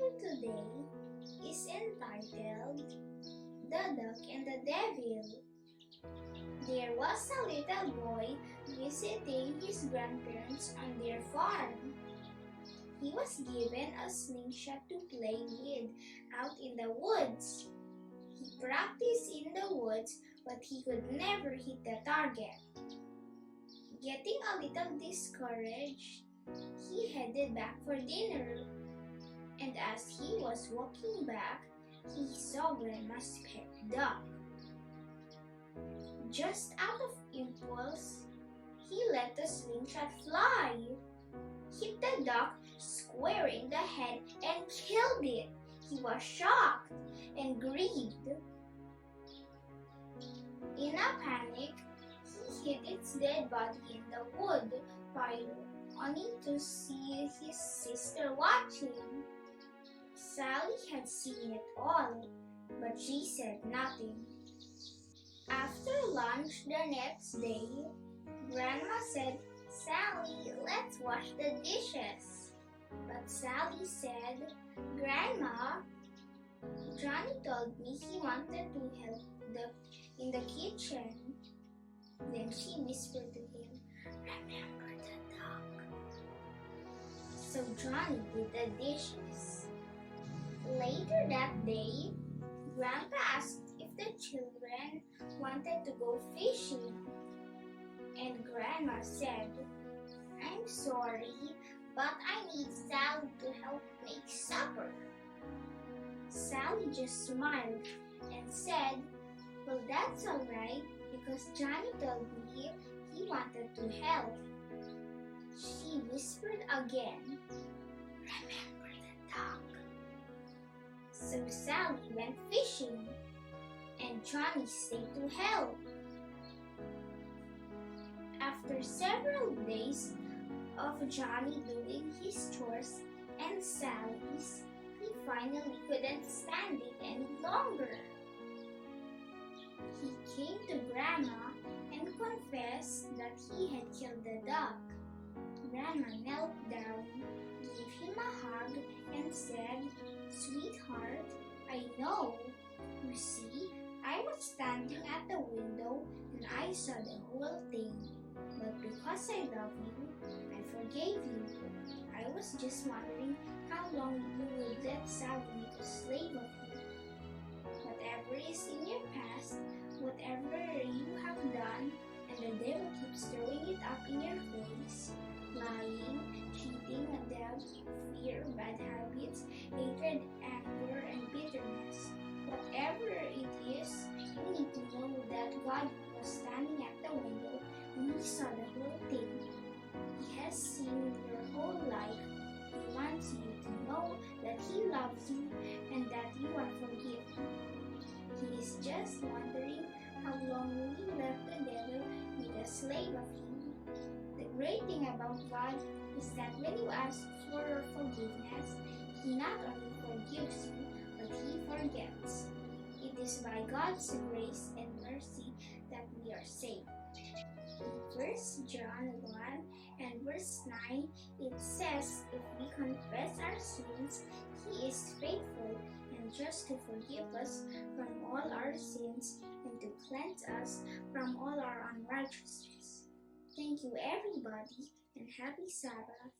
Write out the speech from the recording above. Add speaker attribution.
Speaker 1: here today is entitled The Duck and the Devil. There was a little boy visiting his grandparents on their farm. He was given a slingshot to play with out in the woods. He practiced in the woods, but he could never hit the target. Getting a little discouraged, he headed back for dinner. And as he was walking back, he saw Grandma's pet duck. Just out of impulse, he let the slingshot fly, hit the duck square in the head, and killed it. He was shocked and grieved. In a panic, he hid its dead body in the wood pile, only to see his sister watching. Sally had seen it all, but she said nothing. After lunch the next day, Grandma said, "Sally, let's wash the dishes." But Sally said, "Grandma, Johnny told me he wanted to help in the kitchen." Then she whispered to him, "Remember the duck." So Johnny did the dishes. Later that day, Grandpa asked if the children wanted to go fishing. And Grandma said, "I'm sorry, but I need Sally to help make supper." Sally just smiled and said, "Well, that's all right, because Johnny told me he wanted to help." She whispered again, "Remember the duck." So Sally went fishing, and Johnny stayed to help. After several days of Johnny doing his chores and Sally's, he finally couldn't stand it any longer. He came to Grandma and confessed that he had killed the duck. Grandma knelt down, gave him a hug, and said, "Sweetheart, I know. You see, I was standing at the window and I saw the whole thing. But because I love you, I forgave you. I was just wondering how long you would let Sally make a slave of you. Whatever is in your past, whatever you have done, and the devil keeps throwing it up in your face, lying, cheating, doubt, fear, bad habits, hatred, anger, and bitterness. Whatever it is, you need to know that God was standing at the window and He saw the whole thing. He has seen your whole life. He wants you to know that He loves you and that you are forgiven. He is just wondering how long will you let the devil make a slave of you. The great thing about God is that when you ask for forgiveness, He not only forgives you, but He forgets. It is by God's grace and mercy that we are saved. In 1 John 1 and verse 9, it says, "If we confess our sins, He is faithful and just to forgive us from all our sins and to cleanse us from all our unrighteousness." Thank you, everybody, and happy Sabbath.